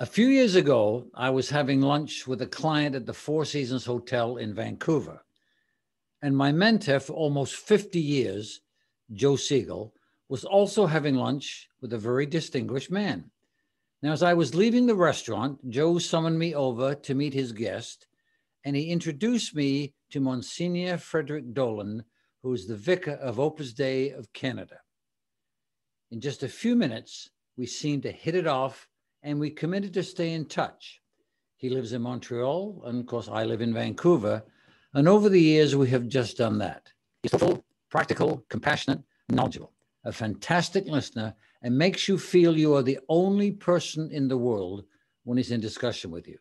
A few years ago, I was having lunch with a client at the Four Seasons Hotel in Vancouver. And my mentor for almost 50 years, Joe Siegel, was also having lunch with a very distinguished man. Now, as I was leaving the restaurant, Joe summoned me over to meet his guest, and he introduced me to Msgr Frederick Dolan, who is the Vicar of Opus Dei of Canada. In just a few minutes, we seemed to hit it off, and we committed to stay in touch. He lives in Montreal, and of course, I live in Vancouver. And over the years, we have just done that. He's thoughtful, practical, compassionate, knowledgeable, a fantastic listener, and makes you feel you are the only person in the world when he's in discussion with you.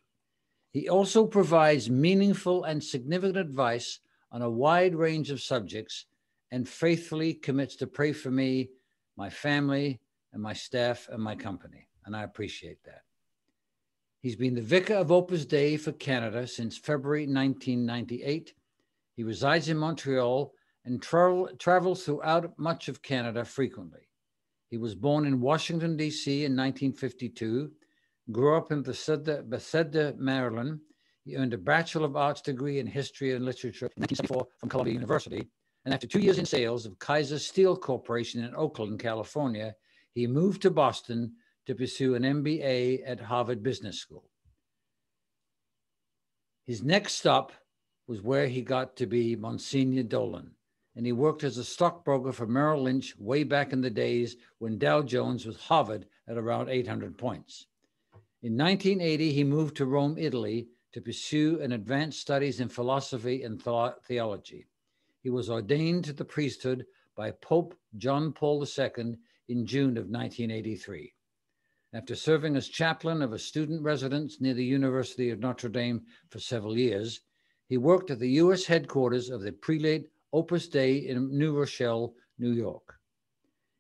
He also provides meaningful and significant advice on a wide range of subjects and faithfully commits to pray for me, my family, and my staff and my company. And I appreciate that. He's been the Vicar of Opus Dei for Canada since February 1998. He resides in Montreal and travels throughout much of Canada frequently. He was born in Washington, D.C. in 1952, grew up in Bethesda, Maryland. He earned a Bachelor of Arts degree in History and Literature in 1974 from Columbia University. And after 2 years in sales of Kaiser Steel Corporation in Oakland, California, he moved to Boston to pursue an MBA at Harvard Business School. His next stop was where he got to be Msgr Dolan, and he worked as a stockbroker for Merrill Lynch way back in the days when Dow Jones was hovered at around 800 points. In 1980, he moved to Rome, Italy, to pursue an advanced studies in philosophy and theology. He was ordained to the priesthood by Pope John Paul II in June of 1983. After serving as chaplain of a student residence near the University of Notre Dame for several years, he worked at the U.S. headquarters of the Prelature Opus Dei in New Rochelle, New York.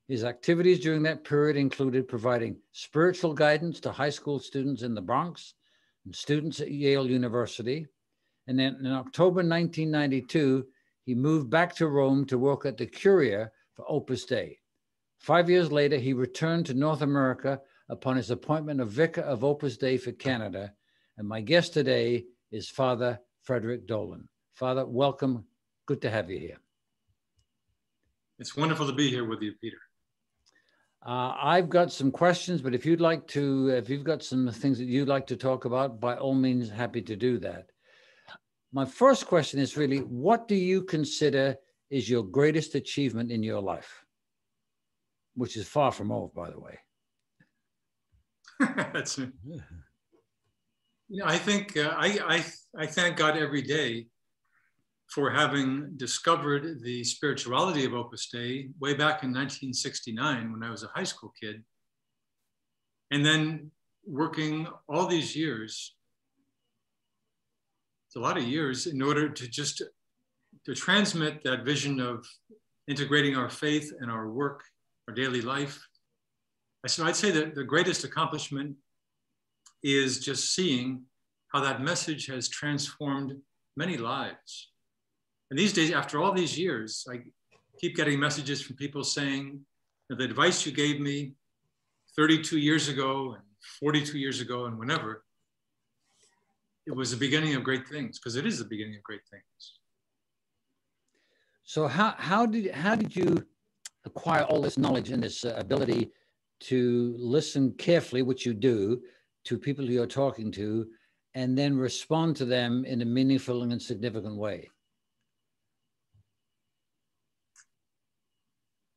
His activities during that period included providing spiritual guidance to high school students in the Bronx and students at Yale University. And then in October 1992, he moved back to Rome to work at the Curia for Opus Dei. 5 years later, he returned to North America upon his appointment of Vicar of Opus Dei for Canada. And my guest today is Father Frederick Dolan. Father, welcome. Good to have you here. It's wonderful to be here with you, Peter. I've got some questions, but if you've got some things that you'd like to talk about, by all means, happy to do that. My first question is really, what do you consider is your greatest achievement in your life? Which is far from over, by the way. I think I thank God every day for having discovered the spirituality of Opus Dei way back in 1969 when I was a high school kid. And then working all these years, it's a lot of years, in order to transmit that vision of integrating our faith and our work, our daily life. So I'd say that the greatest accomplishment is just seeing how that message has transformed many lives. And these days, after all these years, I keep getting messages from people saying, the advice you gave me 32 years ago and 42 years ago and whenever, it was the beginning of great things, because it is the beginning of great things. So how did you acquire all this knowledge and this ability to listen carefully, which you do, to people you're talking to, and then respond to them in a meaningful and significant way?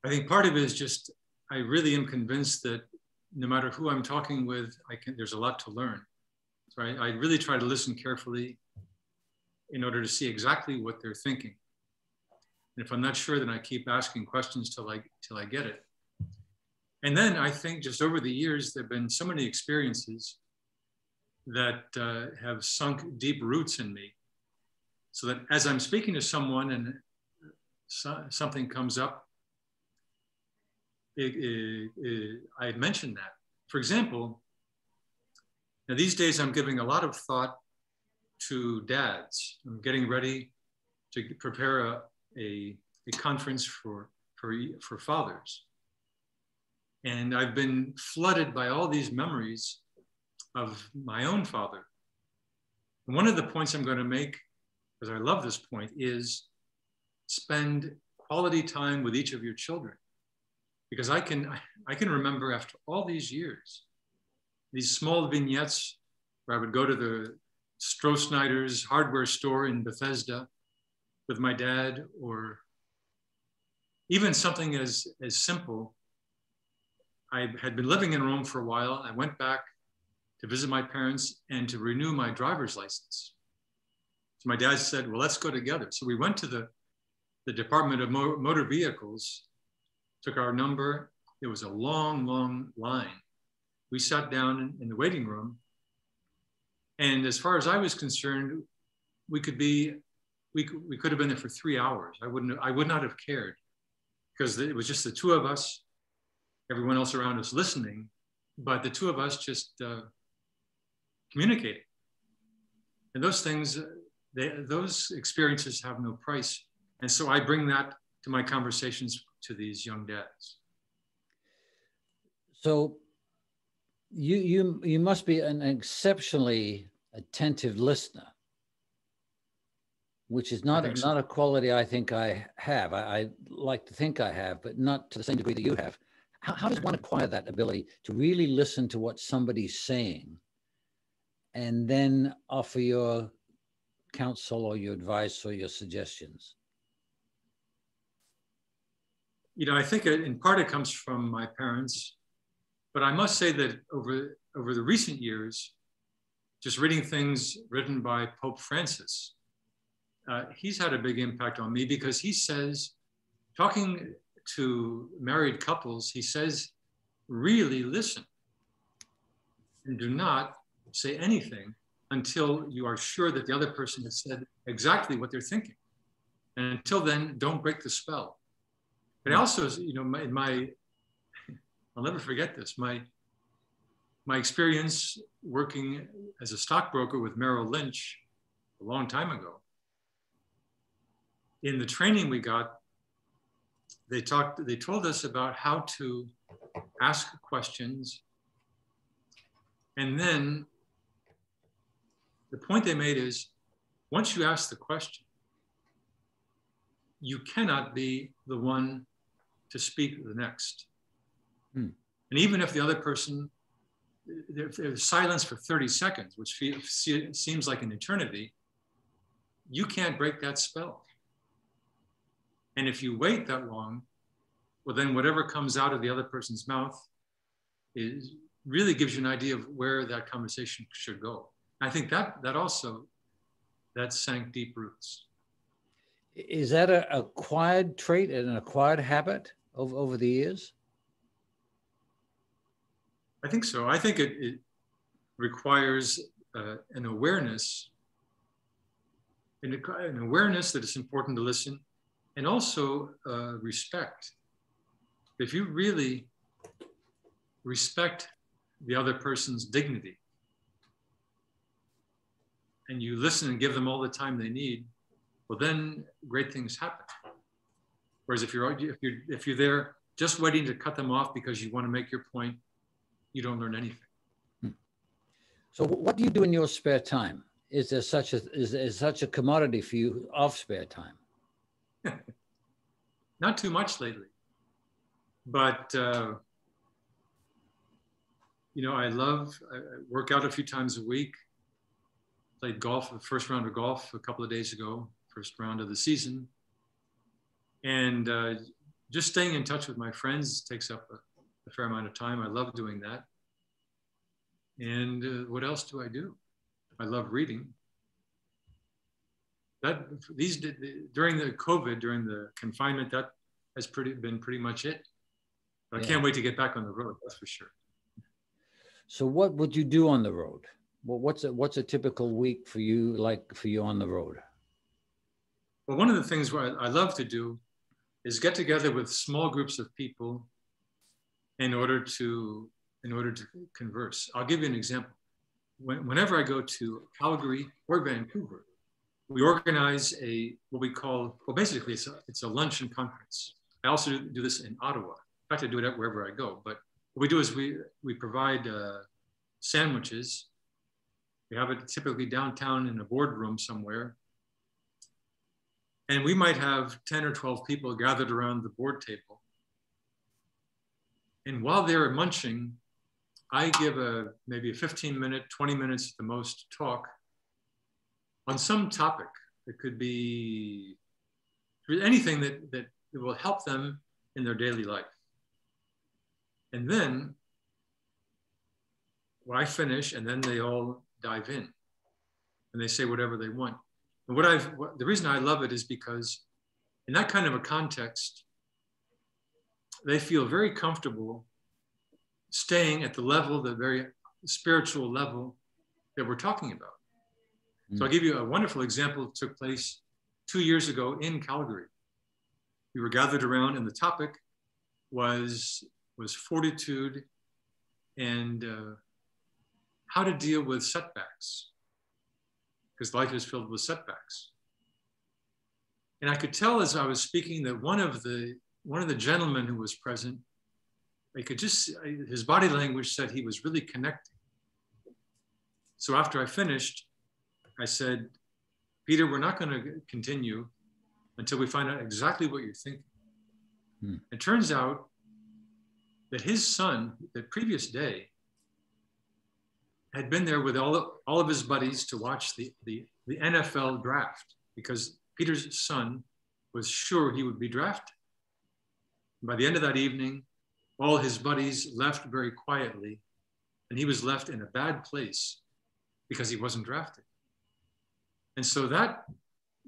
I think part of it is just, I really am convinced that no matter who I'm talking with, there's a lot to learn. So I really try to listen carefully in order to see exactly what they're thinking. And if I'm not sure, then I keep asking questions till I get it. And then I think just over the years, there've been so many experiences that have sunk deep roots in me, so that as I'm speaking to someone and something comes up, I mention that. For example, now these days I'm giving a lot of thought to dads. I'm getting ready to prepare a conference for fathers. And I've been flooded by all these memories of my own father. And one of the points I'm going to make, because I love this point, is spend quality time with each of your children. Because I can remember after all these years, these small vignettes where I would go to the Stroh-Snyder's hardware store in Bethesda with my dad, or even something as simple. I had been living in Rome for a while. I went back to visit my parents and to renew my driver's license. So my dad said, well, let's go together. So we went to the Department of Motor Vehicles, took our number. It was a long, long line. We sat down in the waiting room. And as far as I was concerned, we could have been there for 3 hours. I would not have cared, because it was just the two of us, everyone else around us listening, but the two of us just communicating. And those things, those experiences have no price. And so I bring that to my conversations to these young dads. So you must be an exceptionally attentive listener, which is not a quality I think I have. I like to think I have, but not to the same degree that you have. How does one acquire that ability to really listen to what somebody's saying and then offer your counsel or your advice or your suggestions? You know, I think in part it comes from my parents, but I must say that over the recent years, just reading things written by Pope Francis, he's had a big impact on me, because he says, talking to married couples, he says, really listen and do not say anything until you are sure that the other person has said exactly what they're thinking. And until then, don't break the spell. But also, you know, I'll never forget this. My experience working as a stockbroker with Merrill Lynch a long time ago. In the training we got, they told us about how to ask questions. And then the point they made is, once you ask the question, you cannot be the one to speak the next. And even if the other person, there's silence for 30 seconds, which seems like an eternity, you can't break that spell. And if you wait that long, well, then whatever comes out of the other person's mouth really gives you an idea of where that conversation should go. I think that sank deep roots. Is that an acquired trait and an acquired habit over the years? I think so. I think it requires an awareness, an awareness that it's important to listen, and also respect. If you really respect the other person's dignity, and you listen and give them all the time they need, well, then great things happen. Whereas if you're there just waiting to cut them off because you want to make your point, you don't learn anything. So what do you do in your spare time? Is there such a commodity for you of spare time? Not too much lately, but you know, I work out a few times a week. Played golf, the first round of golf a couple of days ago, first round of the season. And just staying in touch with my friends takes up a fair amount of time. I love doing that. And what else do I do? I love reading. During the COVID, during the confinement, that has been pretty much it. But I can't wait to get back on the road, that's for sure. So what would you do on the road? Well, what's a typical week for you on the road? Well, one of the things I love to do is get together with small groups of people in order to converse. I'll give you an example. Whenever I go to Calgary or Vancouver, we organize what we call, well, basically it's a luncheon conference. I also do this in Ottawa. In fact, I do it wherever I go. But what we do is we provide sandwiches We have it typically downtown in a boardroom somewhere. And we might have 10 or 12 people gathered around the board table. And while they're munching, I give maybe a 15-minute, 20 minutes at the most talk on some topic. It could be anything that will help them in their daily life. And then I finish, and then they all dive in and they say whatever they want. And the reason I love it is because in that kind of a context, they feel very comfortable staying at the level, the very spiritual level that we're talking about. So I'll give you a wonderful example that took place 2 years ago in Calgary. We were gathered around, and the topic was fortitude and how to deal with setbacks, because life is filled with setbacks. And I could tell as I was speaking that one of the gentlemen who was present, I could just, his body language said he was really connecting. So after I finished, I said, Peter, we're not going to continue until we find out exactly what you're thinking. It turns out that his son, the previous day, had been there with all of his buddies to watch the NFL draft, because Peter's son was sure he would be drafted. By the end of that evening, all his buddies left very quietly, and he was left in a bad place because he wasn't drafted. And so that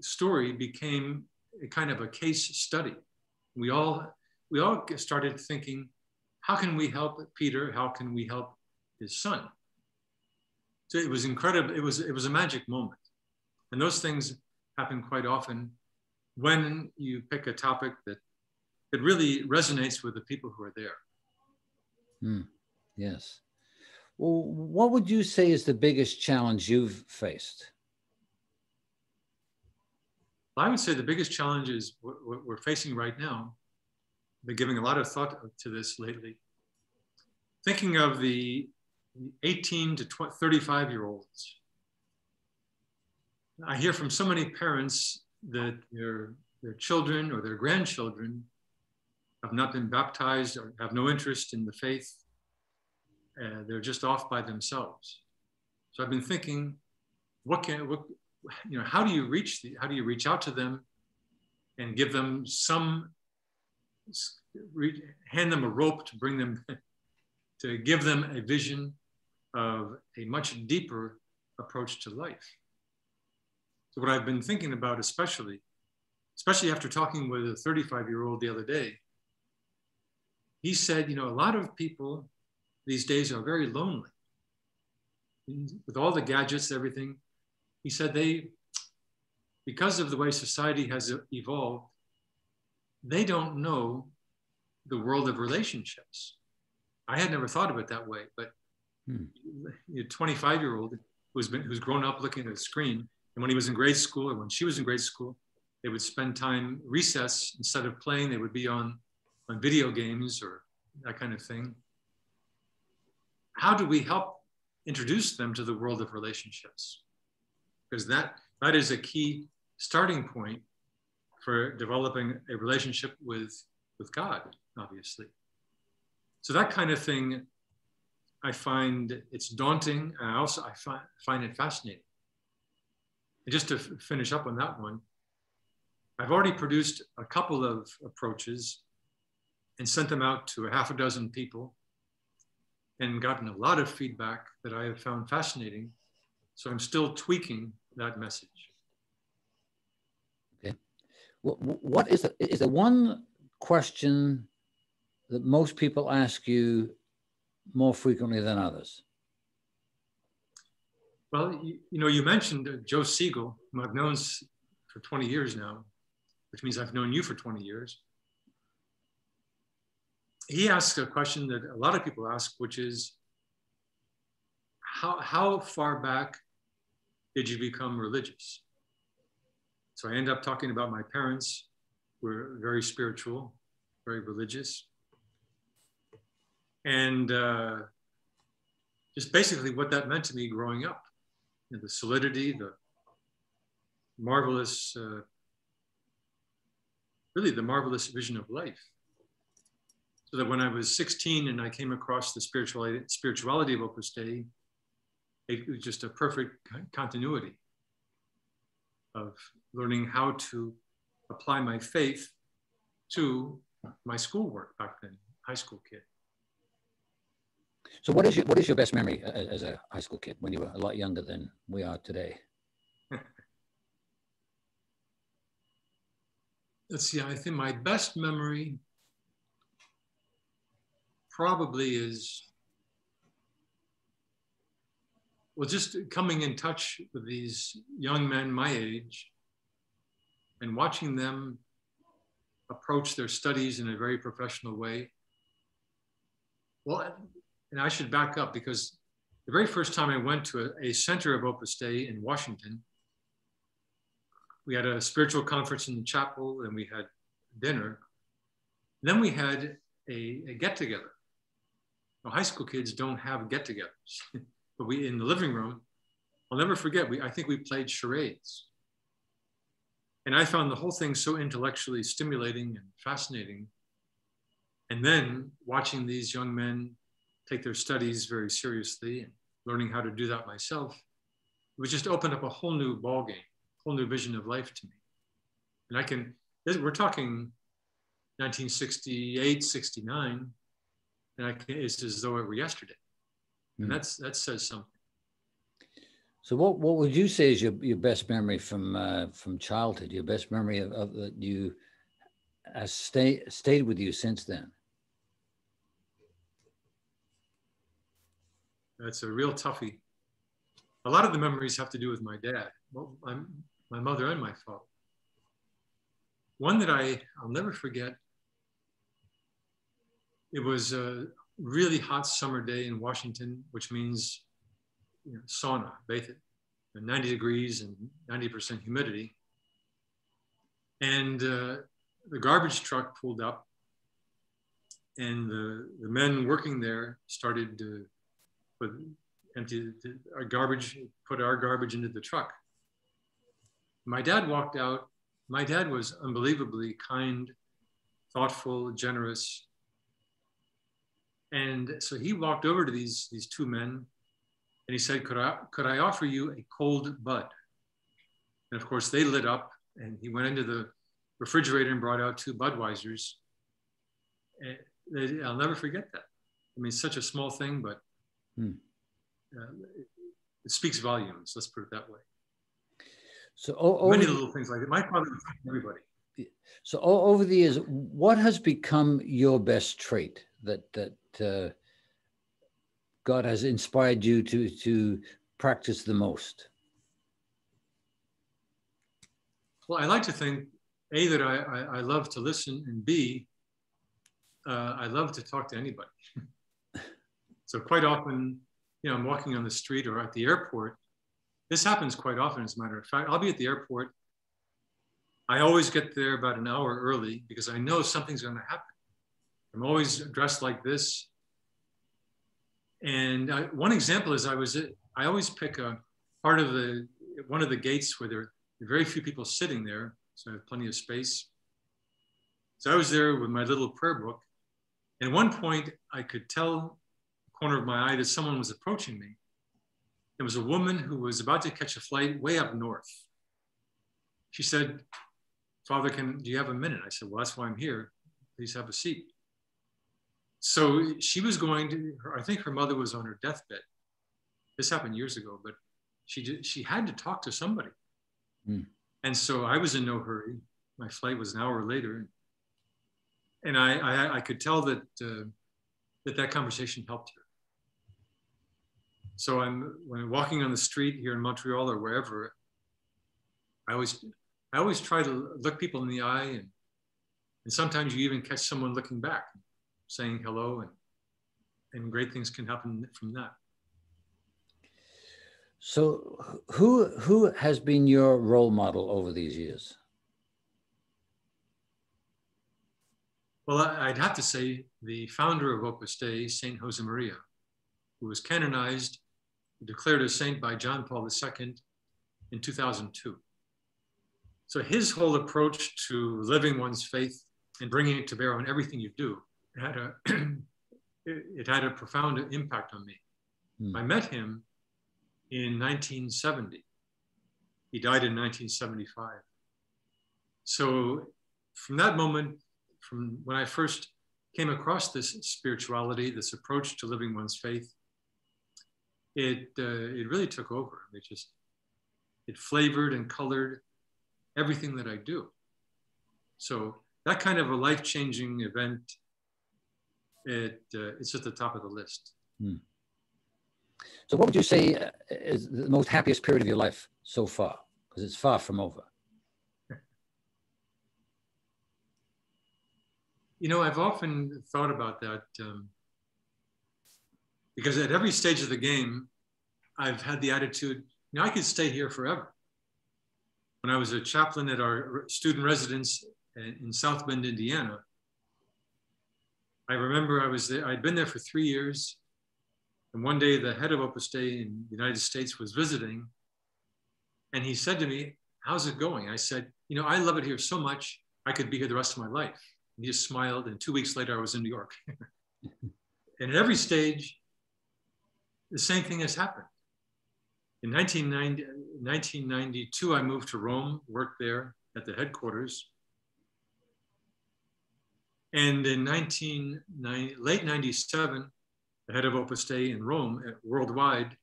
story became a kind of a case study. We all started thinking, how can we help Peter? How can we help his son? So it was incredible. It was a magic moment. And those things happen quite often when you pick a topic that really resonates with the people who are there. Yes. Well, what would you say is the biggest challenge you've faced? I would say the biggest challenge is what we're facing right now. I've been giving a lot of thought to this lately. Thinking of the 18 to 35-year-olds. I hear from so many parents that their children or their grandchildren have not been baptized or have no interest in the faith. They're just off by themselves. So I've been thinking, how do you reach out to them and give them hand them a rope to bring them, to give them a vision of a much deeper approach to life. So what I've been thinking about, especially after talking with a 35-year-old the other day, he said, a lot of people these days are very lonely. With all the gadgets, everything, he said because of the way society has evolved, they don't know the world of relationships. I had never thought of it that way, but a 25-year-old who's grown up looking at a screen, and when he was in grade school or when she was in grade school, they would spend time recess, instead of playing, they would be on video games or that kind of thing. How do we help introduce them to the world of relationships? Because that is a key starting point for developing a relationship with God, obviously. So that kind of thing, I find it's daunting, and I find it fascinating. And just to finish up on that one, I've already produced a couple of approaches and sent them out to 6 people and gotten a lot of feedback that I have found fascinating. So I'm still tweaking that message. Okay. What is there one question that most people ask you more frequently than others? Well, you mentioned Joe Siegel, whom I've known for 20 years now, which means I've known you for 20 years. He asks a question that a lot of people ask, which is, how far back did you become religious? So I end up talking about my parents, who were very spiritual, very religious. And just basically what that meant to me growing up. the solidity, the marvelous, really the marvelous vision of life. So that when I was 16 and I came across the spirituality of Opus Dei, it was just a perfect continuity of learning how to apply my faith to my schoolwork back then, high school kid. So what is your best memory as a high school kid when you were a lot younger than we are today? Let's see, I think my best memory probably is, well, just coming in touch with these young men my age and watching them approach their studies in a very professional way. Well, and I should back up, because the very first time I went to a center of Opus Dei in Washington, we had a spiritual conference in the chapel, and we had dinner. And then we had a get-together. Well, high school kids don't have get-togethers, but we, in the living room, I'll never forget, I think we played charades. And I found the whole thing so intellectually stimulating and fascinating. And then watching these young men take their studies very seriously and learning how to do that myself, it was just opened up a whole new ballgame, whole new vision of life to me. And we're talking 1968, 69, and it's as though it were yesterday. And that says something. So what would you say is your best memory from childhood, your best memory of that you has stayed with you since then? That's a real toughie. A lot of the memories have to do with my dad, my mother and my father. One that I'll never forget, it was a really hot summer day in Washington, which means sauna, bathing, 90 degrees and 90% humidity. And the garbage truck pulled up, and the men working there started to put our garbage into the truck. My dad walked out. My dad was unbelievably kind, thoughtful, generous. And so he walked over to these two men, and he said, could I offer you a cold bud? And of course they lit up, and he went into the refrigerator and brought out 2 Budweisers. And I'll never forget that. I mean, it's such a small thing, but it speaks volumes, let's put it that way. So many little things like that. My father was everybody. So over the years, what has become your best trait that God has inspired you to practice the most? Well, I like to think, A, that I love to listen, and B, I love to talk to anybody. So quite often, I'm walking on the street or at the airport. This happens quite often, as a matter of fact. I'll be at the airport. I always get there about an hour early because I know something's going to happen. I'm always dressed like this. And one example is I always pick a part of one of the gates where there are very few people sitting there, so I have plenty of space. So I was there with my little prayer book. And at one point, I could tell corner of my eye that someone was approaching me. It was a woman who was about to catch a flight way up north. She said, "Father, do you have a minute?" I said, "Well, that's why I'm here. Please have a seat." So she was I think her mother was on her deathbed. This happened years ago, but she had to talk to somebody. And so I was in no hurry. My flight was an hour later. And I could tell that that conversation helped her. So when I'm walking on the street here in Montreal or wherever, I always try to look people in the eye, and sometimes you even catch someone looking back, saying hello, and great things can happen from that. So who has been your role model over these years? Well, I'd have to say the founder of Opus Dei, Saint Josemaria, who was canonized declared a saint by John Paul II in 2002. So his whole approach to living one's faith and bringing it to bear on everything you do it had a profound impact on me. I met him in 1970. He died in 1975. So from that moment, from when I first came across this spirituality, this approach to living one's faith, it really took over. It flavored and colored everything that I do. So that kind of a life-changing event, it's at the top of the list. So what would you say is the most happiest period of your life so far? Because it's far from over. You know, I've often thought about that because at every stage of the game, I've had the attitude, you know, I could stay here forever. When I was a chaplain at our student residence in South Bend, Indiana, I remember I'd been there for 3 years. And one day the head of Opus Dei in the United States was visiting. And he said to me, how's it going? I said, you know, I love it here so much, I could be here the rest of my life. And he just smiled. And 2 weeks later, I was in New York. And at every stage, the same thing has happened. In 1992, I moved to Rome, worked there at the headquarters. And in late 97, the head of Opus Dei in Rome, worldwide,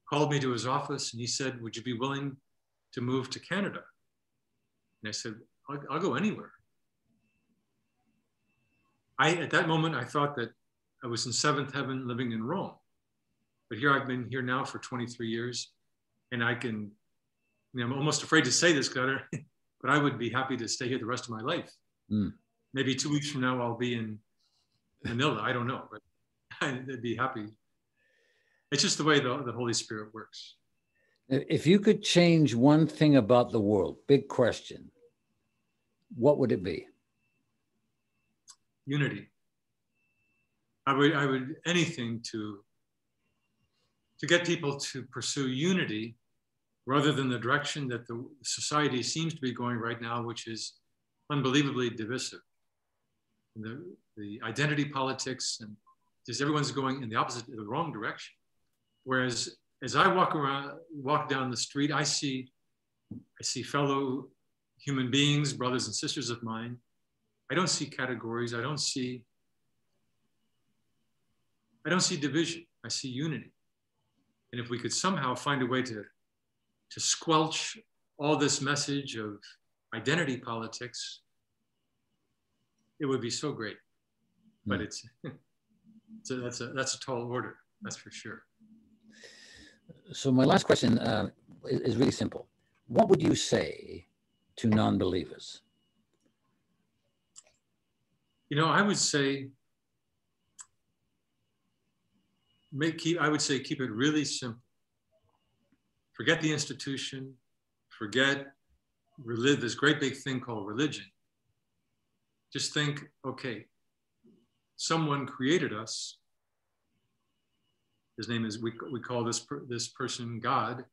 called me to his office and he said, would you be willing to move to Canada? And I said, I'll go anywhere. At that moment, I thought that I was in seventh heaven living in Rome. But here I've been here now for 23 years. And I'm almost afraid to say this, but I would be happy to stay here the rest of my life. Maybe 2 weeks from now, I'll be in Manila. I don't know, but I'd be happy. It's just the way the Holy Spirit works. If you could change one thing about the world, big question, what would it be? Unity. I would anything to get people to pursue unity rather than the direction that the society seems to be going right now, which is unbelievably divisive. And the identity politics and just everyone's going in the wrong direction. Whereas as I walk down the street, I see fellow human beings, brothers and sisters of mine. I don't see categories. I don't see division. I see unity. And if we could somehow find a way to squelch all this message of identity politics, it would be so great. But that's a tall order, that's for sure. So my last question is really simple. What would you say to non-believers? You know, I would say, keep it really simple. Forget the institution, forget this great big thing called religion. Just think, okay, someone created us. His name is, we call this person God.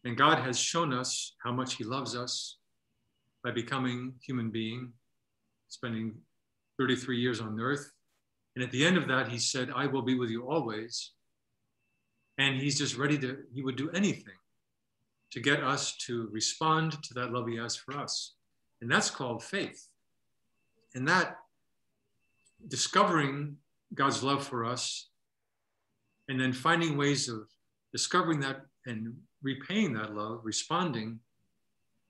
And God has shown us how much he loves us by becoming human being, spending 33 years on earth. And at the end of that, he said, I will be with you always. And he's just he would do anything to get us to respond to that love he has for us. And that's called faith. And that discovering God's love for us and then finding ways of discovering that and repaying that love, responding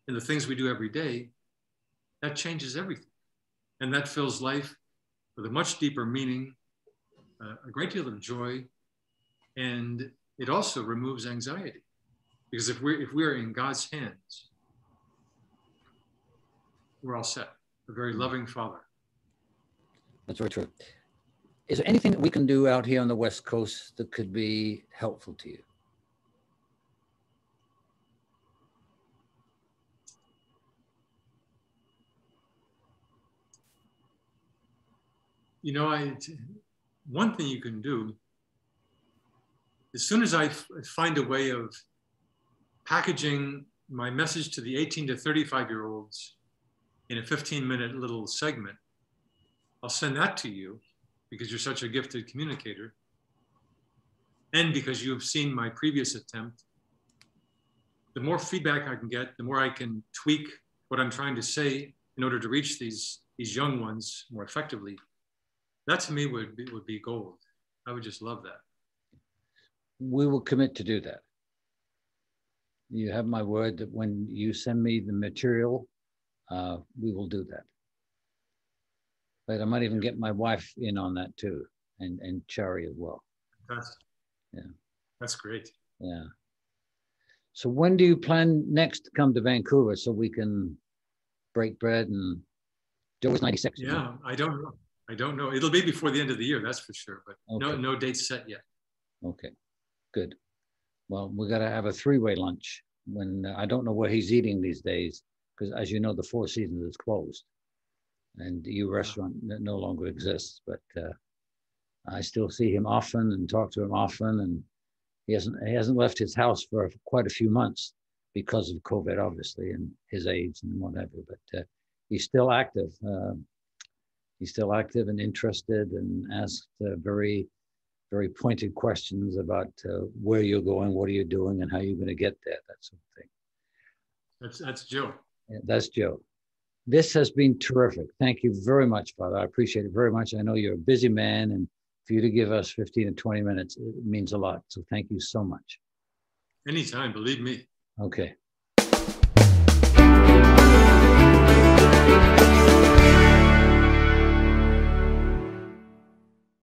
in the things we do every day, that changes everything. And that fills life with a much deeper meaning, a great deal of joy, and it also removes anxiety. Because if we're in God's hands, we're all set. A very loving Father. That's very true. Is there anything that we can do out here on the West Coast that could be helpful to you? You know, one thing you can do as soon as I find a way of packaging my message to the 18 to 35-year-olds in a 15-minute little segment, I'll send that to you because you're such a gifted communicator. And because you've seen my previous attempt, the more feedback I can get, the more I can tweak what I'm trying to say in order to reach these young ones more effectively. That to me would be gold. I would just love that. We will commit to do that. You have my word that when you send me the material, we will do that. But I might even get my wife in on that too, and Chari as well. That's great. Yeah. So when do you plan next to come to Vancouver so we can break bread? And Joe was 96. Yeah, I don't know. I don't know. It'll be before the end of the year, that's for sure. But okay. no dates set yet. Okay, good. Well, we got to have a three-way lunch. When I don't know where he's eating these days, because as you know, the Four Seasons is closed, and the restaurant no longer exists. But I still see him often and talk to him often, and he hasn't left his house for quite a few months because of COVID, obviously, and his age and whatever. But he's still active. He's still active and interested, and asks very, very pointed questions about where you're going, what are you doing, and how you're going to get there, that sort of thing. That's Joe. Yeah, that's Joe. This has been terrific. Thank you very much, Father. I appreciate it very much. I know you're a busy man, and for you to give us 15 to 20 minutes, it means a lot. So thank you so much. Anytime, believe me. Okay.